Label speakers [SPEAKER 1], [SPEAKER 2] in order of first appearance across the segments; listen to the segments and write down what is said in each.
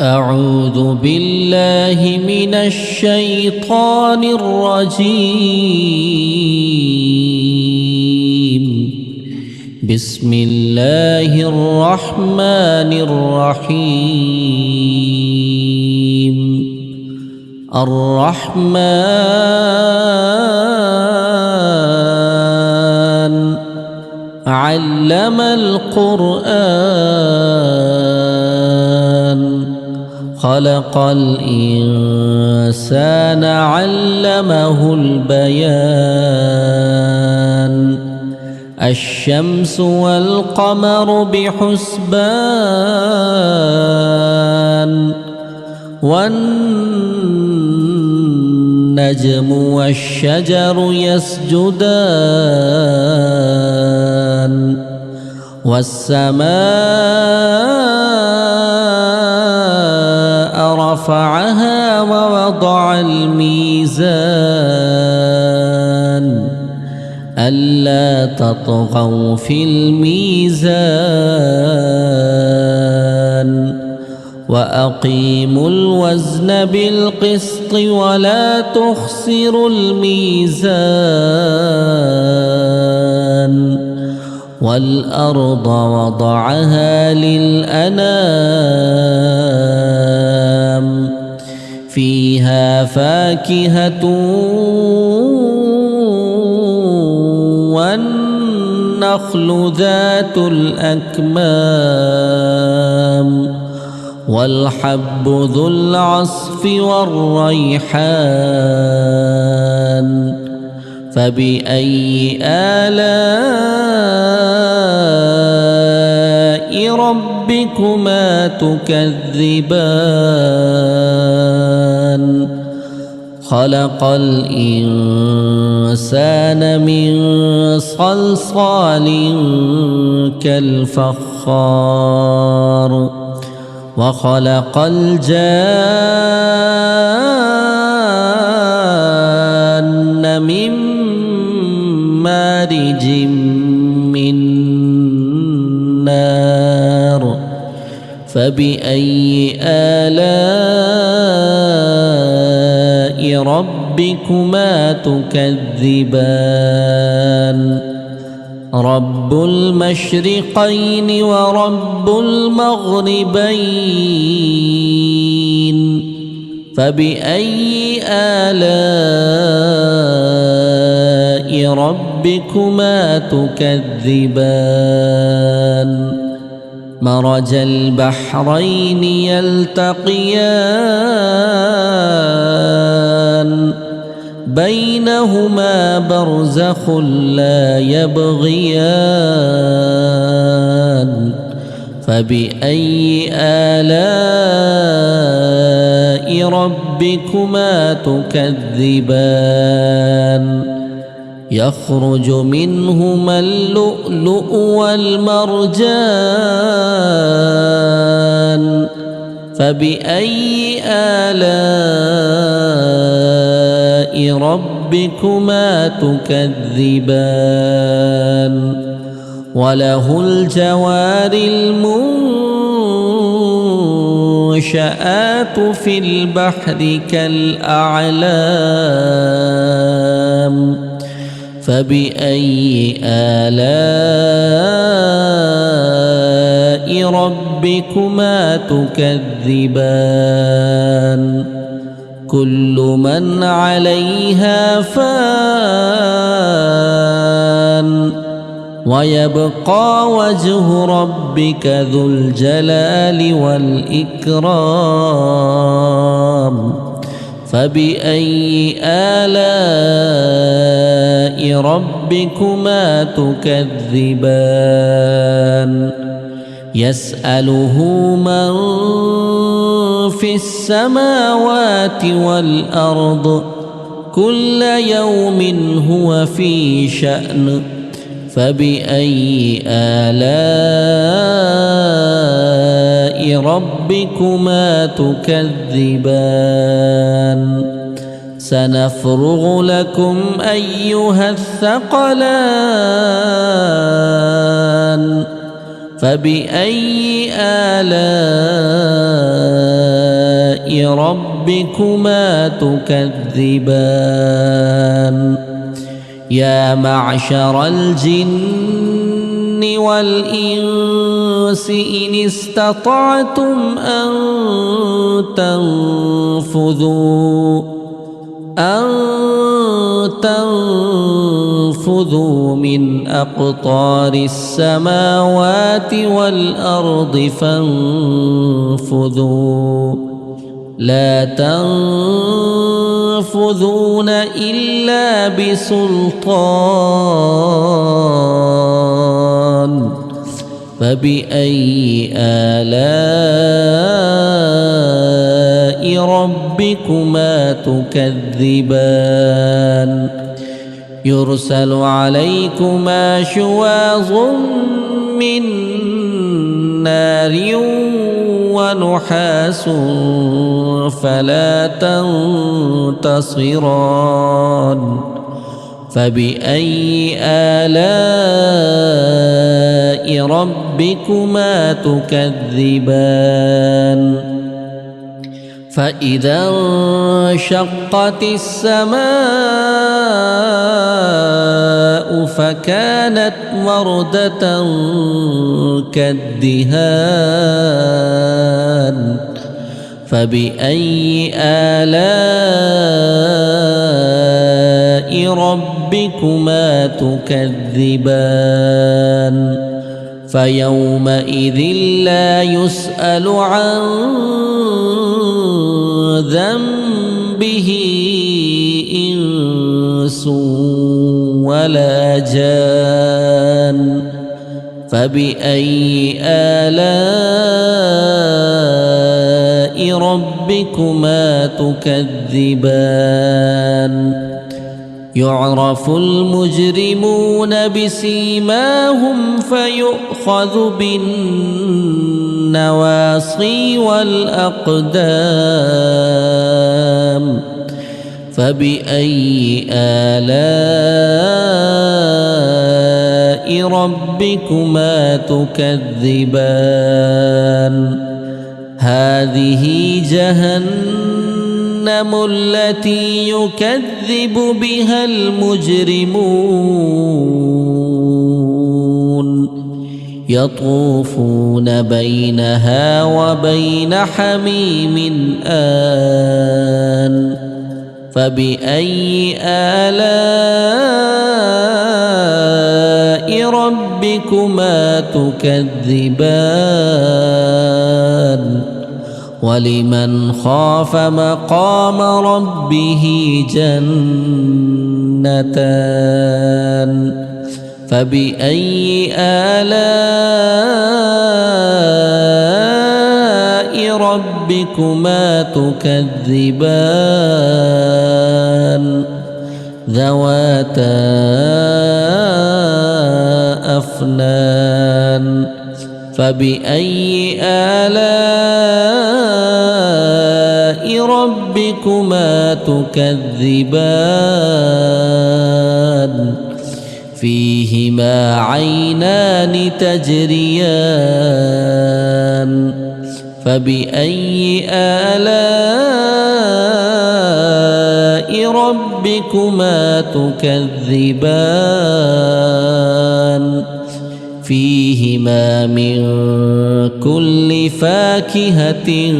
[SPEAKER 1] أعوذ بالله من الشيطان الرجيم. بسم الله الرحمن الرحيم. الرحمن علم القرآن خلق الإنسان علمه البيان. الشمس والقمر بحسبان والنجم والشجر يسجدان والسماء رفعها ووضع الميزان ألا تطغوا في الميزان وأقيموا الوزن بالقسط ولا تخسروا الميزان. والأرض وضعها للأنام فيها فاكهة والنخل ذات الأكمام والحب ذو العصف والريحان. فبأي آلاء ربكما تكذبان؟ خلق الإنسان من صلصال كالفخار وخلق الجان من مارج من نار. فبأي آلاء ربكما تكذبان؟ رب المشرقين ورب المغربين. فبأي آلاء ربكما تكذبان؟ مرج البحرين يلتقيان بينهما برزخ لا يبغيان. فبأي آلاء ربكما تكذبان؟ يخرج منهما اللؤلؤ والمرجان. فبأي آلاء ربكما تكذبان؟ وله الجوار المنشآت في البحر كالأعلام. فبأي آلاء ربكما تكذبان؟ كل من عليها فان ويبقى وجه ربك ذو الجلال والإكرام. فبأي آلاء ربكما تكذبان؟ يسأله من في السماوات والأرض كل يوم هو في شأن. فبأي آلاء ربكما تكذبان؟ سنفرغ لكم أيها الثقلان. فبأي آلاء ربكما تكذبان يا معشر الجن والإنس إن استطعتم أن تنفذوا من أقطار السماوات والأرض فانفذوا لا تنفذون إلا بسلطان فبأي آلاء ربكما تكذبان يرسل عليكما شواظ من نار ونحاس فلا تنتصران فبأي آلاء ربكما تكذبان فإذا انشقت السماء فكانت وردة كالدهان فبأي آلاء ربكما تكذبان فيومئذ لا يسأل عن ذنبه إنس ولا جان فبأي آلاء ربكما تكذبان يعرف المجرمون بسيماهم فيؤخذ بالنواصي والأقدام فبأي آلاء ربكما تكذبان هذه جهنم التي يكذب بها المجرمون يطوفون بينها وبين حميم آن فبأي آلاء ربكما تكذبان ولمن خاف مقام ربه جنتان فبأي آلاء ربكما تكذبان ذواتا أفنان فبأي آلاء ربكما تكذبان فيهما عينان تجريان فبأي آلاء ربكما تكذبان فيهما من كل فاكهة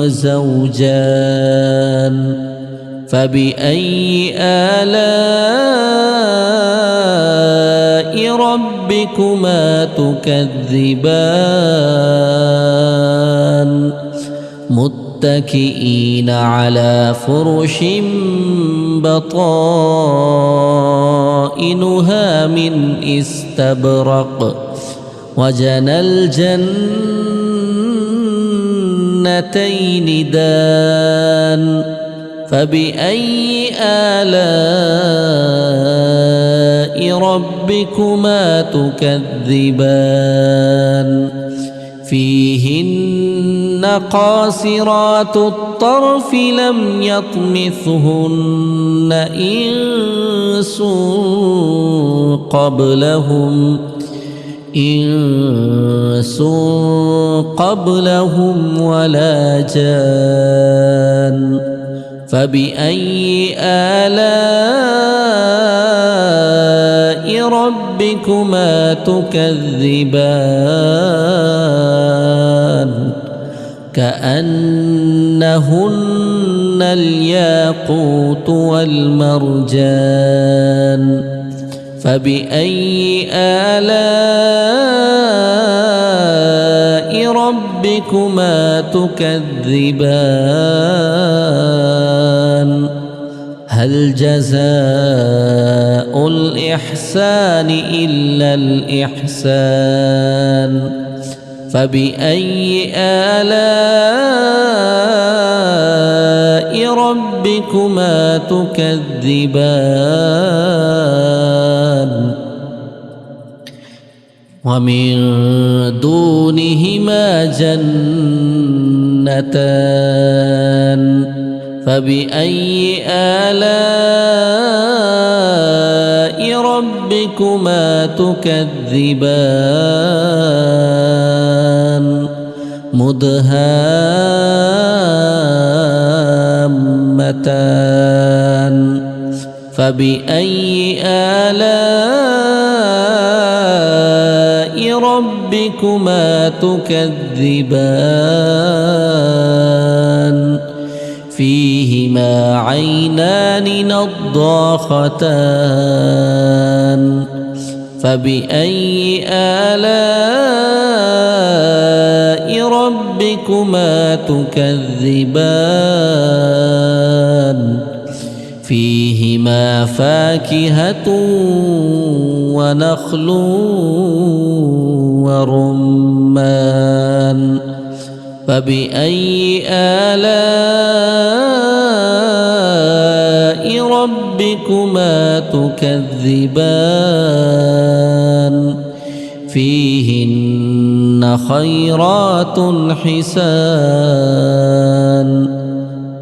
[SPEAKER 1] زوجان فبأي آلاء ربكما تكذبان متكئين على فرش بطائنها من استبرق وجنى الجنتين دان فبأي آلاء ربكما تكذبان فيهن قاصرات الطرف لم يطمثهن إنس قبلهم إنس قبلهم ولا جان فبأي آلاء ربكما تكذبان كأنهن الياقوت والمرجان فبأي آلاء ربكما تكذبان هل جزاء الإحسان إلا الإحسان فبأي آلاء ربكما تكذبان ومن دونهما جنتان فبأي آلاء ربكما تكذبان مدهامتان فبأي آلاء ربكما تكذبان فيهما عينان نضاختان فبأي آلاء ربكما تكذبان فيهما فاكهة ونخل ورمان فبأي آلاء ربكما تكذبان فيهن خيرات حسان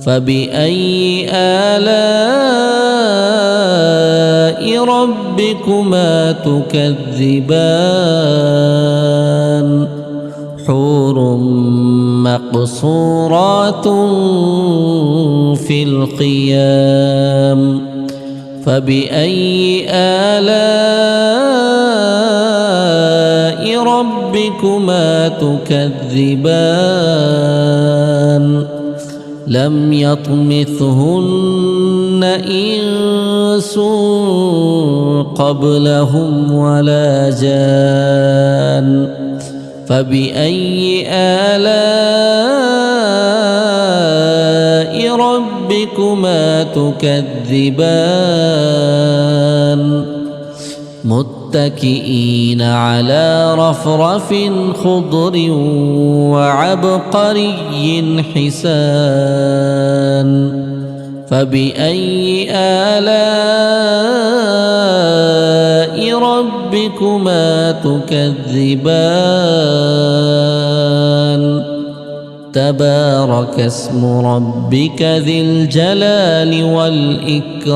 [SPEAKER 1] فبأي آلاء ربكما تكذبان حور مقصورات في الخيام فبأي آلاء ربكما تكذبان لم يطمثهن إنس قبلهم ولا جان فبأي آلاء ربكما تكذبان متكئين على رفرف خضر وعبقري حسان فبأي آلاء ربكما تكذبان تبارك اسم ربك ذي الجلال والإكرام